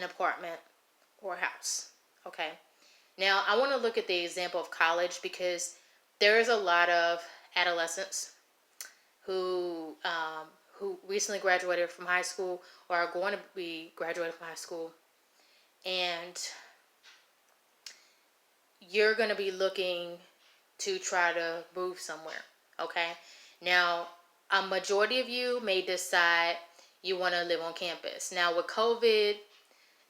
an apartment or a house. Okay. Now, I want to look at the example of college because there is a lot of adolescents who who recently graduated from high school or are going to be graduated from high school, and you're going to be looking to try to move somewhere. Okay. Now, a majority of you may decide you want to live on campus. Now, with COVID,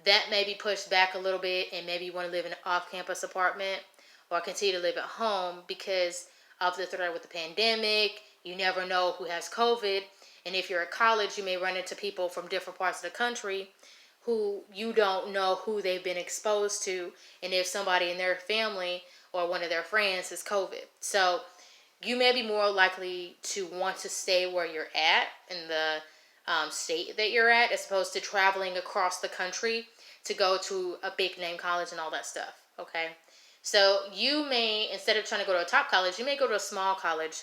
that may be pushed back a little bit, and maybe you want to live in an off-campus apartment or continue to live at home because of the threat with the pandemic. You never know who has COVID, and if you're at college, you may run into people from different parts of the country who you don't know who they've been exposed to, and if somebody in their family or one of their friends has COVID. So you may be more likely to want to stay where you're at in the state that you're at, as opposed to traveling across the country to go to a big name college and all that stuff. Okay. So you may, instead of trying to go to a top college, you may go to a small college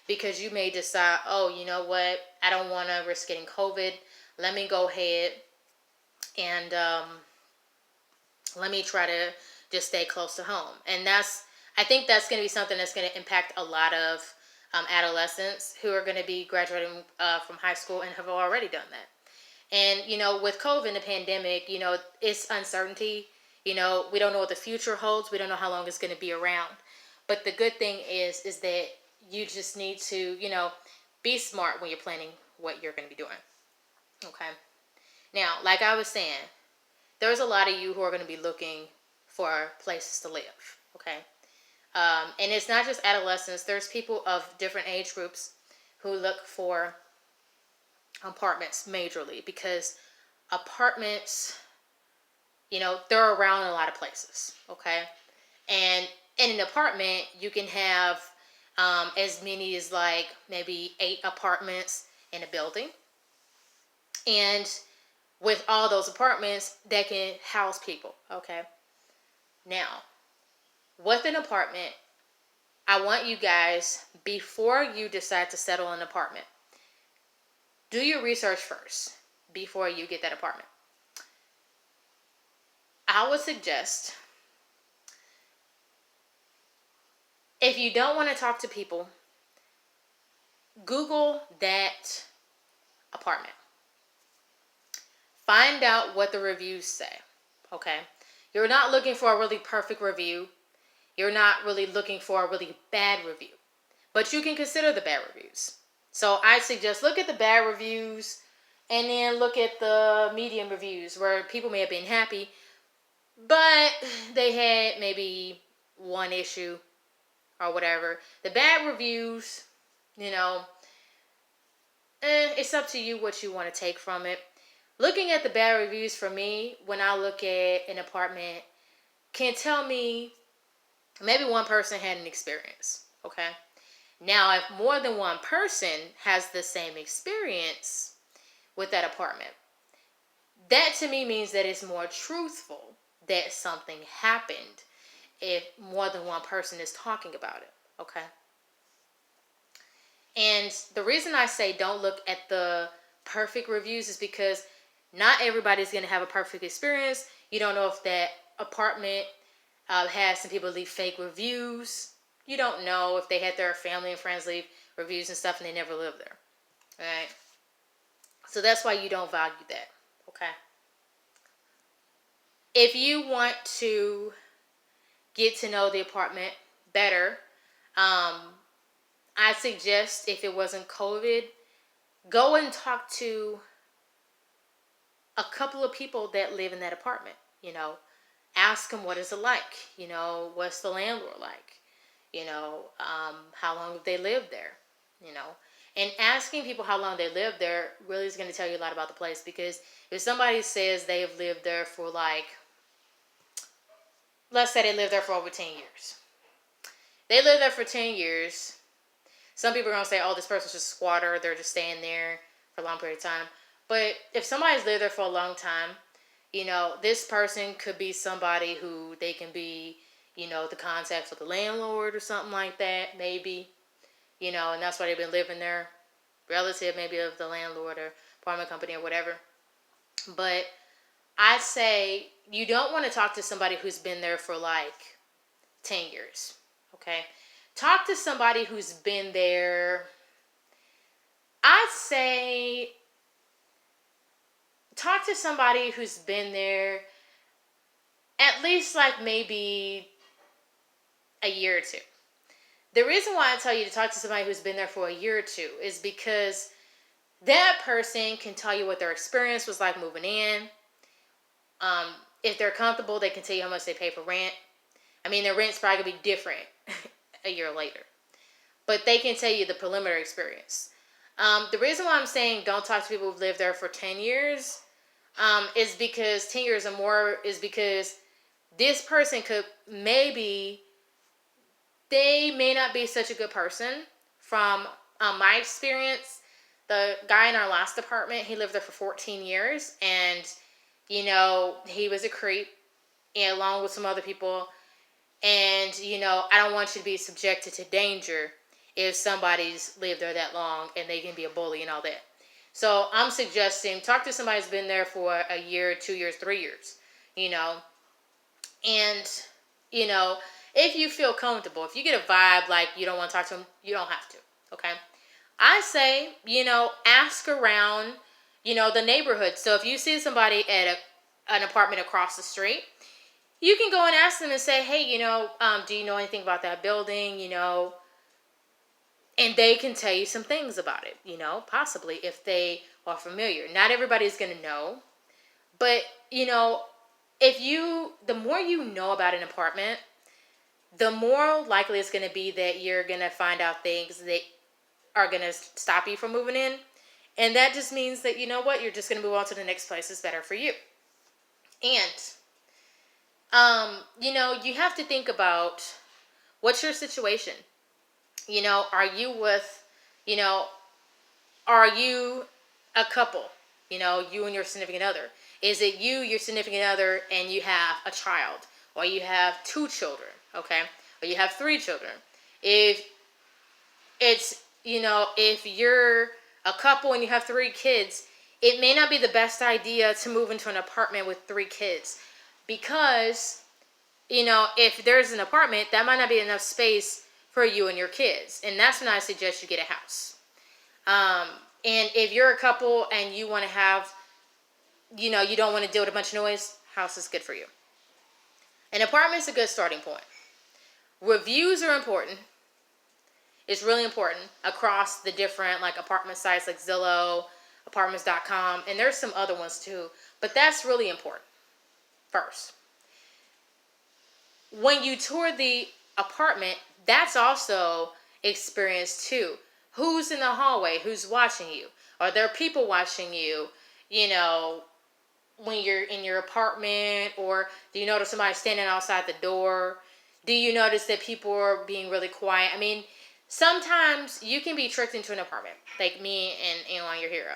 because you may decide, oh, you know what? I don't want to risk getting COVID. Let me go ahead and let me try to just stay close to home. And I think that's going to be something that's going to impact a lot of adolescents who are going to be graduating from high school and have already done that. And, with COVID and the pandemic, it's uncertainty. We don't know what the future holds. We don't know how long it's going to be around. But the good thing is that you just need to, be smart when you're planning what you're going to be doing. Okay. Now, like I was saying, there's a lot of you who are going to be looking for places to live. Okay. And it's not just adolescents. There's people of different age groups who look for apartments majorly because apartments, they're around in a lot of places. Okay. And in an apartment, you can have as many as like maybe 8 apartments in a building. And with all those apartments, that can house people. Okay. Now, with an apartment, I want you guys, before you decide to settle in an apartment, do your research first before you get that apartment. I would suggest, if you don't want to talk to people, Google that apartment. Find out what the reviews say. Okay? You're not looking for a really perfect review. You're not really looking for a really bad review. But you can consider the bad reviews. So I suggest look at the bad reviews and then look at the medium reviews where people may have been happy, but they had maybe one issue or whatever. The bad reviews, it's up to you what you want to take from it. Looking at the bad reviews, for me, when I look at an apartment, can tell me maybe one person had an experience. Okay. Now, if more than one person has the same experience with that apartment, that to me means that it's more truthful that something happened if more than one person is talking about it. Okay. And the reason I say don't look at the perfect reviews is because not everybody's going to have a perfect experience. You don't know if that apartment has some people leave fake reviews. You don't know if they had their family and friends leave reviews and stuff and they never lived there. All right. So that's why you don't value that. Okay. If you want to get to know the apartment better, I suggest, if it wasn't COVID, go and talk to a couple of people that live in that apartment. Ask them, what is it like? What's the landlord like? How long have they lived there? And asking people how long they lived there really is going to tell you a lot about the place, because if somebody says they have lived there for let's say they lived there for over 10 years. They lived there for 10 years. Some people are going to say, oh, this person's just a squatter. They're just staying there for a long period of time. But if somebody's lived there for a long time, this person could be somebody who they can be, the contact with the landlord or something like that, maybe, and that's why they've been living there, relative maybe of the landlord or apartment company or whatever. But I'd say you don't want to talk to somebody who's been there for like 10 years. Okay? Talk to somebody who's been there. I'd say talk to somebody who's been there at least like maybe a year or two. The reason why I tell you to talk to somebody who's been there for a year or two is because that person can tell you what their experience was like moving in. If they're comfortable, they can tell you how much they pay for rent. I mean, their rent's probably going to be different a year later. But they can tell you the preliminary experience. The reason why I'm saying don't talk to people who've lived there for 10 years is because 10 years or more is because this person could maybe, they may not be such a good person. From my experience, the guy in our last apartment, he lived there for 14 years, and he was a creep, and along with some other people. And I don't want you to be subjected to danger if somebody's lived there that long and they can be a bully and all that. So I'm suggesting talk to somebody who's been there for a year, 2 years, 3 years, and if you feel comfortable, if you get a vibe like you don't want to talk to them, you don't have to. Okay. I say, ask around, the neighborhood. So if you see somebody at an apartment across the street, you can go and ask them and say, hey, do you know anything about that building? And they can tell you some things about it, possibly if they are familiar. Not everybody's going to know, but, the more you know about an apartment, the more likely it's going to be that you're going to find out things that are going to stop you from moving in. And that just means that, you're just going to move on to the next place that's better for you. And, you have to think about what's your situation. Are you with, are you a couple? You and your significant other. Is it you, your significant other, and you have a child? Or you have 2 children, okay? Or you have 3 children. If it's, if you're a couple and you have 3 kids, it may not be the best idea to move into an apartment with 3 kids. Because, if there's an apartment, that might not be enough space for you and your kids. And that's when I suggest you get a house. And if you're a couple and you want to have, you don't want to deal with a bunch of noise, house is good for you. An apartment's a good starting point. Reviews are important. It's really important across the different apartment sites like Zillow, apartments.com, and there's some other ones too. But that's really important first. When you tour the apartment, that's also experience too. Who's in the hallway? Who's watching you? Are there people watching you, when you're in your apartment? Or do you notice somebody standing outside the door? Do you notice that people are being really quiet? I mean, sometimes you can be tricked into an apartment, like me and Elon, your hero.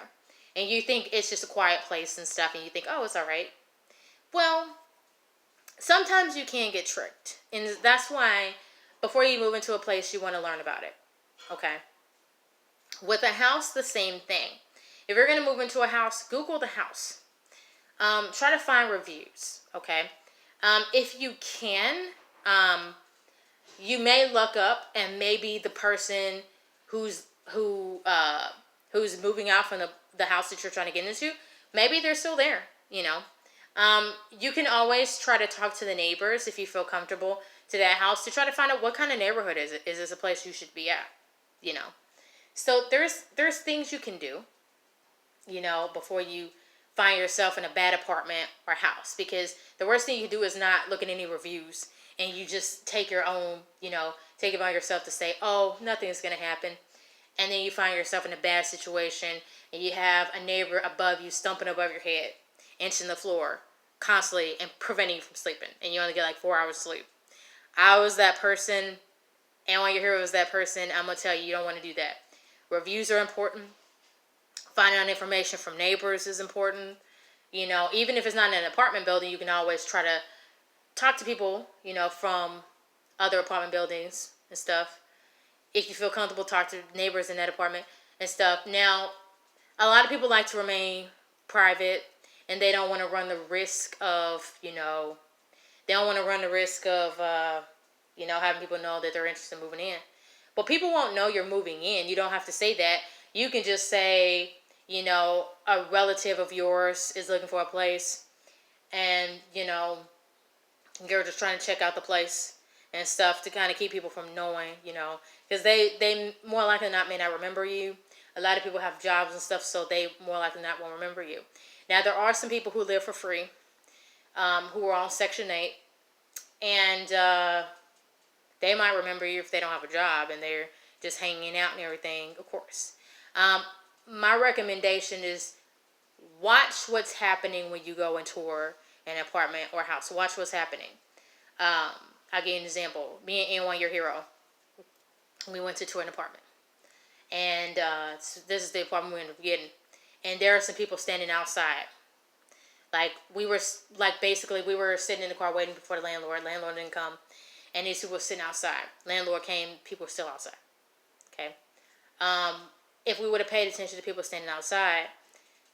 And you think it's just a quiet place and stuff, and you think, oh, it's all right. Well, sometimes you can get tricked. And that's why before you move into a place, you want to learn about it. Okay? With a house, the same thing. If you're going to move into a house, Google the house. Try to find reviews. Okay? If you can, you may look up and maybe the person who's moving out from the house that you're trying to get into, maybe they're still there. You can always try to talk to the neighbors if you feel comfortable to that house to try to find out what kind of neighborhood is it. Is this a place you should be at? So there's things you can do, before you find yourself in a bad apartment or house. Because the worst thing you can do is not look at any reviews and you just take your own, take it on yourself to say, oh, nothing's going to happen. And then you find yourself in a bad situation and you have a neighbor above you stomping above your head, inching the floor constantly and preventing you from sleeping. And you only get 4 hours of sleep. I was that person, and when your hero is that person, I'm going to tell you, you don't want to do that. Reviews are important. Finding out information from neighbors is important. Even if it's not in an apartment building, you can always try to talk to people, from other apartment buildings and stuff. If you feel comfortable, talk to neighbors in that apartment and stuff. Now, a lot of people like to remain private and they don't want to run the risk of, they don't want to run the risk of, having people know that they're interested in moving in. But people won't know you're moving in. You don't have to say that. You can just say, a relative of yours is looking for a place, and, you're just trying to check out the place and stuff to kind of keep people from knowing, because they more likely than not may not remember you. A lot of people have jobs and stuff, so they more likely than not won't remember you. Now, there are some people who live for free, who are on Section 8, and they might remember you if they don't have a job and they're just hanging out and everything, of course. My recommendation is watch what's happening when you go and tour an apartment or house. Watch what's happening. I'll give you an example. Me and N1, your hero, we went to tour an apartment. And this is the apartment we ended up getting. And there are some people standing outside. We were sitting in the car waiting for the landlord. Landlord didn't come. And these people were sitting outside. Landlord came, people were still outside. Okay? If we would have paid attention to people standing outside,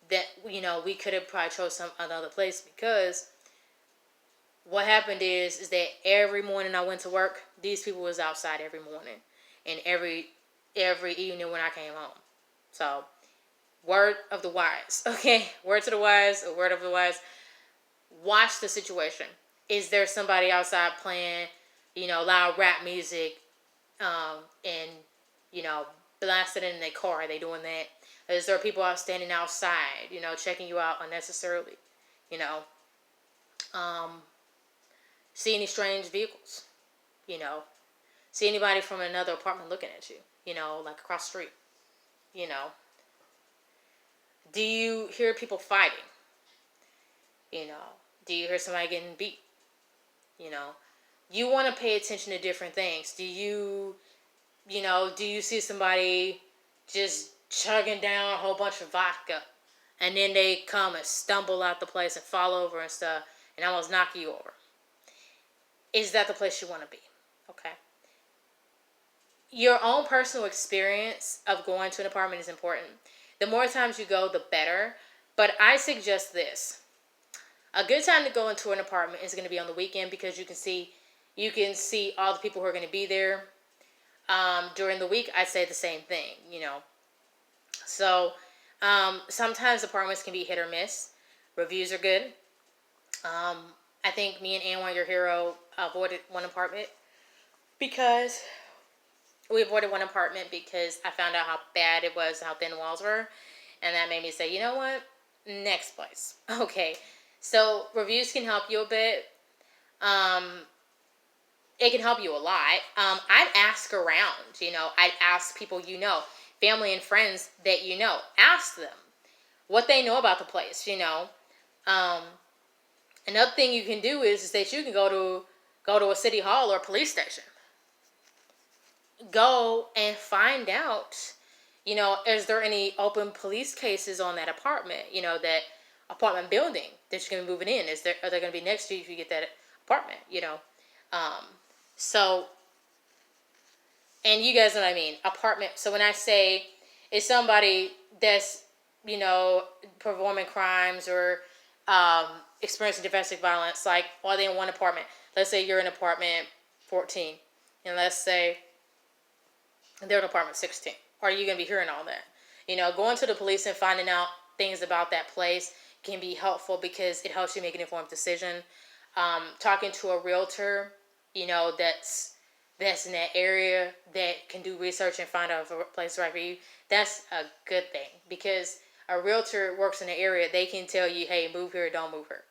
that, we could have probably chose another place, because what happened is that every morning I went to work, these people was outside every morning. And every evening when I came home. So, word of the wise, okay? Word to the wise, a word of the wise. Watch the situation. Is there somebody outside playing, loud rap music, and, blasting in their car? Are they doing that? Is there people out standing outside, checking you out unnecessarily? See any strange vehicles? See anybody from another apartment looking at you, across the street, Do you hear people fighting? Do you hear somebody getting beat? You want to pay attention to different things. Do you see somebody just chugging down a whole bunch of vodka, and then they come and stumble out the place and fall over and stuff and almost knock you over? Is that the place you want to be? Okay. Your own personal experience of going to an apartment is important. The more times you go, the better. But I suggest this. A good time to go into an apartment is going to be on the weekend, because you can see all the people who are going to be there. During the week, I say the same thing, So, sometimes apartments can be hit or miss. Reviews are good. I think me and N1, your hero, avoided one apartment because I found out how bad it was, how thin the walls were. And that made me say, you know what? Next place. Okay. So reviews can help you a bit. It can help you a lot. I'd ask around, I'd ask people family and friends that ask them what they know about the place, Another thing you can do is that you can go to a city hall or a police station. Go and find out, is there any open police cases on that apartment, that apartment building that you're going to be moving in? Are they going to be next to you if you get that apartment, So, and you guys know what I mean, apartment. So when I say it's somebody that's, performing crimes or experiencing domestic violence, are they in one apartment? Let's say you're in apartment 14, and let's say they're in apartment 16. Are you going to be hearing all that? Going to the police and finding out things about that place can be helpful, because it helps you make an informed decision. Talking to a realtor, that's in that area that can do research and find out if a place is right for you, that's a good thing, because a realtor works in the area. They can tell you, hey, move here, don't move here.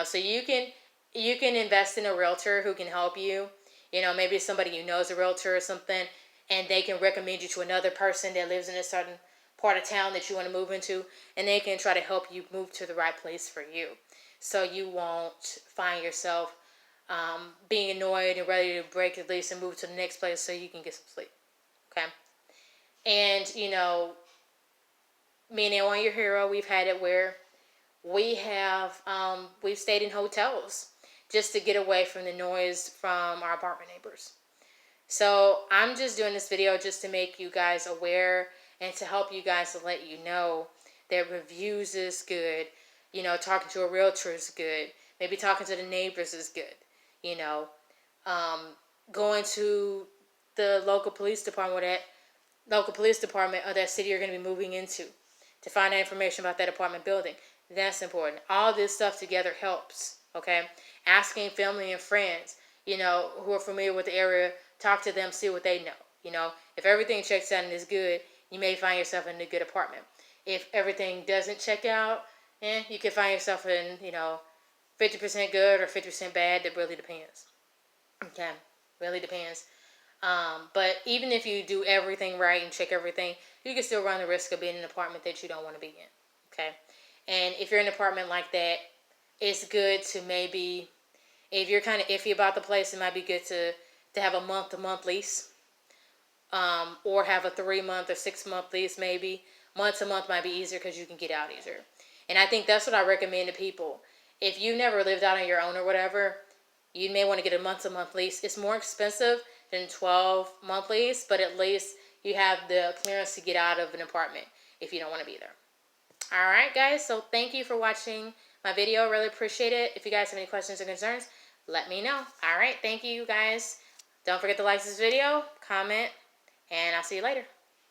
So you can invest in a realtor who can help you. Maybe somebody is a realtor or something, and they can recommend you to another person that lives in a certain part of town that you want to move into, and they can try to help you move to the right place for you, so you won't find yourself being annoyed and ready to break the lease and move to the next place so you can get some sleep. Okay? And, me and N1, your hero, we've had it where we've stayed in hotels just to get away from the noise from our apartment neighbors. So I'm just doing this video just to make you guys aware and to help you guys, to let you know that reviews is good. You know, talking to a realtor is good. Maybe talking to the neighbors is good. You know, um, going to the local police department of that city you're going to be moving into to find out information about that apartment building. That's important. All this stuff together helps. Okay, asking family and friends, you know, who are familiar with the area, talk to them, see what they know. You know, if everything checks out and is good, you may find yourself in a good apartment. If everything doesn't check out, you can find yourself in, 50% good or 50% bad. That really depends. Okay, really depends. But even if you do everything right and check everything, you can still run the risk of being in an apartment that you don't want to be in. Okay, and if you're in an apartment like that, it's good to maybe, if you're kind of iffy about the place, it might be good to have a month-to-month lease, or have a 3-month or 6-month lease maybe. Month to month might be easier because you can get out easier. And I think that's what I recommend to people. If you never lived out on your own or whatever, you may want to get a month-to-month lease. It's more expensive than 12-month lease, but at least you have the clearance to get out of an apartment if you don't want to be there. All right, guys. So thank you for watching my video. Really appreciate it. If you guys have any questions or concerns, let me know. All right. Thank you, guys. Don't forget to like this video, comment, and I'll see you later.